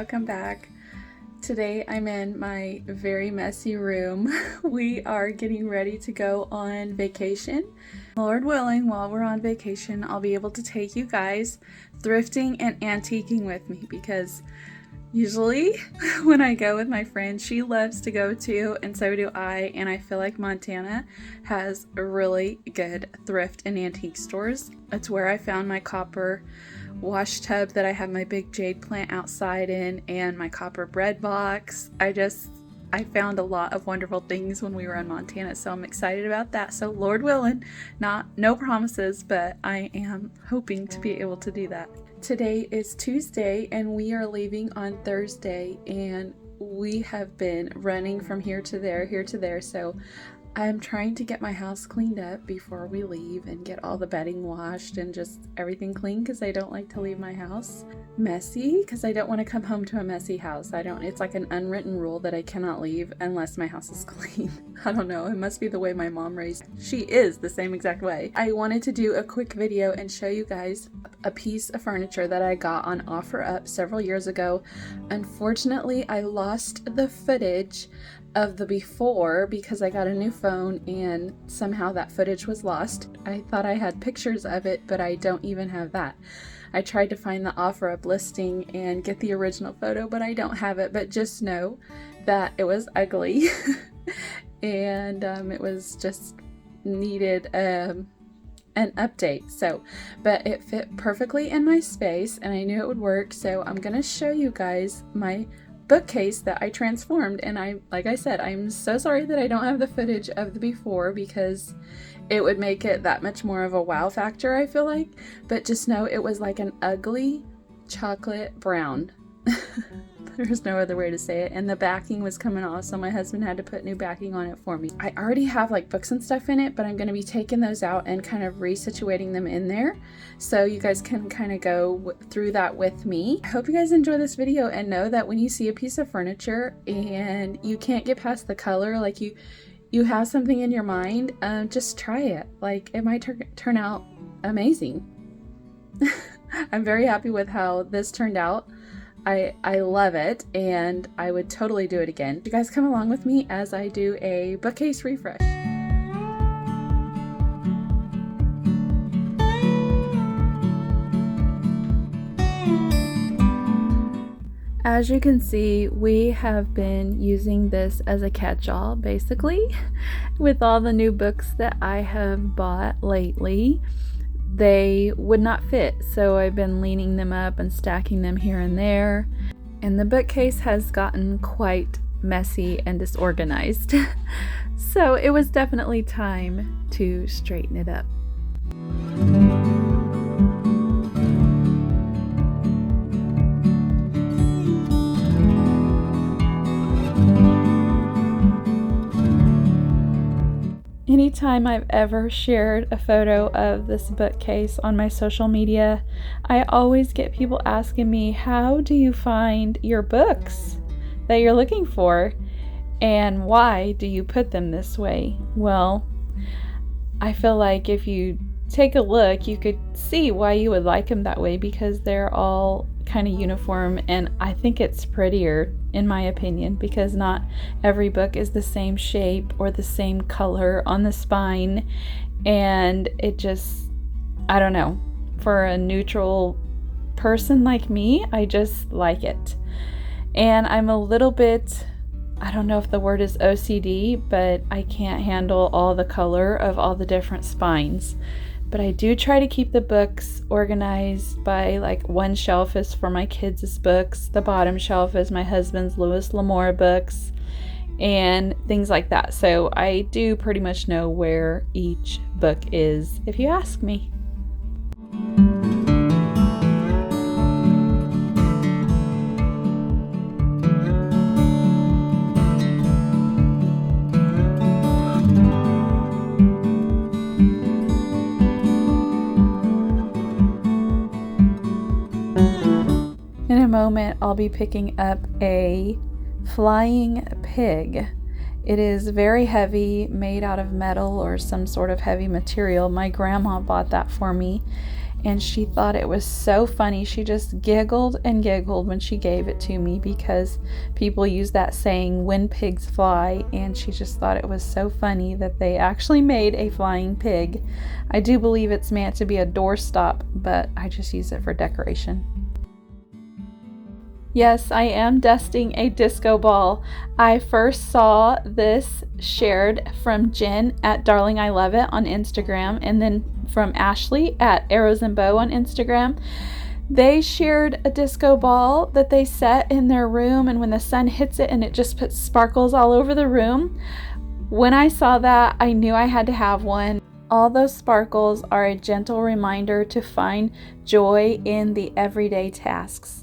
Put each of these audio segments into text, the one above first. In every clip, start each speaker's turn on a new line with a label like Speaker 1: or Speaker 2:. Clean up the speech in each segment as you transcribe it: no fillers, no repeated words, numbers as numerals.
Speaker 1: welcome back. Today I'm in my very messy room. We are getting ready to go on vacation. Lord willing, while we're on vacation, I'll be able to take you guys thrifting and antiquing with me, because usually when I go with my friend, she loves to go too, and so do I, and I feel like Montana has really good thrift and antique stores. It's where I found my copper wash tub that I have my big jade plant outside in, and my copper bread box. I found a lot of wonderful things when we were in Montana, so I'm excited about that. So Lord willing, no promises, but I am hoping to be able to do that. Today is Tuesday and we are leaving on Thursday, and we have been running from here to there, so I'm trying to get my house cleaned up before we leave and get all the bedding washed and just everything clean, because I don't like to leave my house messy, because I don't want to come home to a messy house. It's like an unwritten rule that I cannot leave unless my house is clean. I don't know, it must be the way my mom raised. She is the same exact way. I wanted to do a quick video and show you guys a piece of furniture that I got on OfferUp several years ago. Unfortunately, I lost the footage of the before because I got a new phone and somehow that footage was lost. I thought I had pictures of it, but I don't even have that. I tried to find the OfferUp listing and get the original photo, but I don't have it. But just know that it was ugly and it was just needed an update. But it fit perfectly in my space and I knew it would work, so I'm gonna show you guys my bookcase that I transformed. And like I said, I'm so sorry that I don't have the footage of the before, because it would make it that much more of a wow factor, I feel like. But just know it was like an ugly chocolate brown. There's no other way to say it. And the backing was coming off, so my husband had to put new backing on it for me. I already have like books and stuff in it, but I'm going to be taking those out and kind of resituating them in there, so you guys can kind of go through that with me. I hope you guys enjoy this video, and know that when you see a piece of furniture and you can't get past the color, like you have something in your mind, just try it. Like, it might turn out amazing. I'm very happy with how this turned out. I love it, and I would totally do it again. You guys come along with me as I do a bookcase refresh. As you can see, we have been using this as a catch-all, basically, with all the new books that I have bought lately. They would not fit, so I've been leaning them up and stacking them here and there, and the bookcase has gotten quite messy and disorganized. So it was definitely time to straighten it up. Anytime I've ever shared a photo of this bookcase on my social media, I always get people asking me, how do you find your books that you're looking for, and why do you put them this way? Well, I feel like if you take a look, you could see why you would like them that way, because they're all kind of uniform, and I think it's prettier, in my opinion, because not every book is the same shape or the same color on the spine, and it just, I don't know, for a neutral person like me, I just like it. And I'm a little bit, I don't know if the word is OCD, but I can't handle all the color of all the different spines. But I do try to keep the books organized by, like, one shelf is for my kids' books, the bottom shelf is my husband's Lewis L'Amour books, and things like that. So I do pretty much know where each book is, if you ask me. In a moment, I'll be picking up a flying pig. It is very heavy, made out of metal or some sort of heavy material. My grandma bought that for me, and she thought it was so funny. She just giggled and giggled when she gave it to me because people use that saying, when pigs fly, and she just thought it was so funny that they actually made a flying pig. I do believe it's meant to be a doorstop, but I just use it for decoration. Yes, I am dusting a disco ball. I first saw this shared from Jen at Darling I Love It on Instagram, and then from Ashley at Arrows and Bow on Instagram. They shared a disco ball that they set in their room, and when the sun hits it and it just puts sparkles all over the room. When I saw that, I knew I had to have one. All those sparkles are a gentle reminder to find joy in the everyday tasks.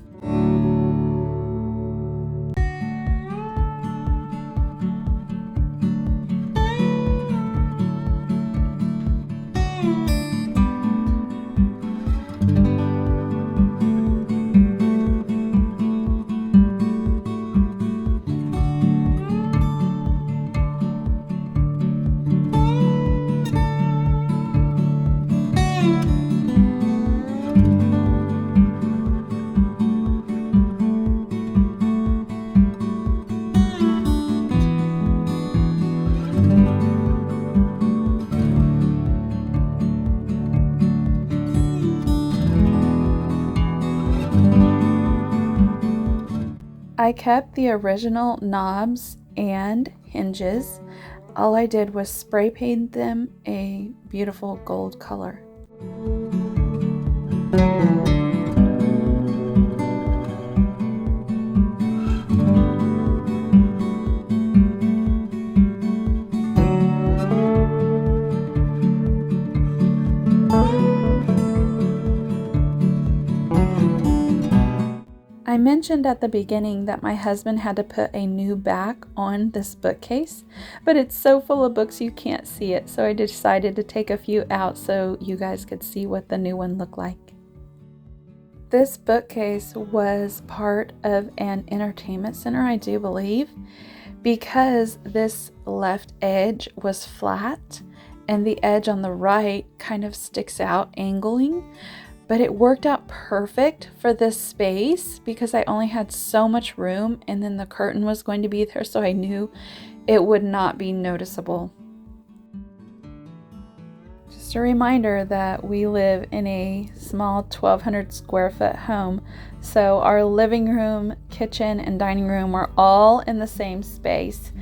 Speaker 1: I kept the original knobs and hinges. All I did was spray paint them a beautiful gold color. I mentioned at the beginning that my husband had to put a new back on this bookcase, but it's so full of books you can't see it, so I decided to take a few out so you guys could see what the new one looked like. This bookcase was part of an entertainment center, I do believe, because this left edge was flat and the edge on the right kind of sticks out, angling. But it worked out perfect for this space because I only had so much room, and then the curtain was going to be there, so I knew it would not be noticeable. Just a reminder that we live in a small 1,200 square foot home, so our living room, kitchen, and dining room are all in the same space.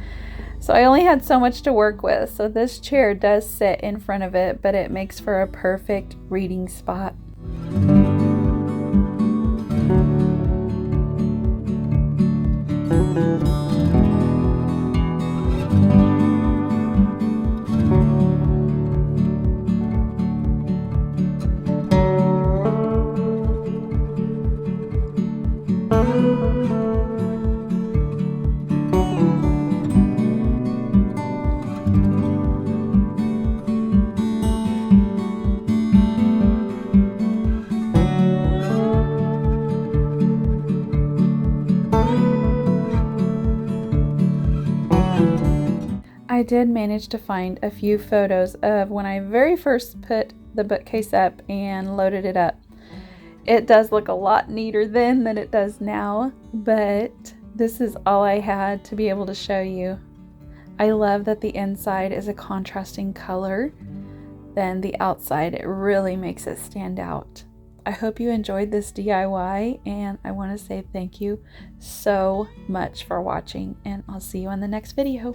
Speaker 1: So I only had so much to work with, so this chair does sit in front of it, but it makes for a perfect reading spot. I did manage to find a few photos of when I very first put the bookcase up and loaded it up. It does look a lot neater then than it does now, but this is all I had to be able to show you. I love that the inside is a contrasting color than the outside. It really makes it stand out. I hope you enjoyed this DIY, and I want to say thank you so much for watching, and I'll see you in the next video.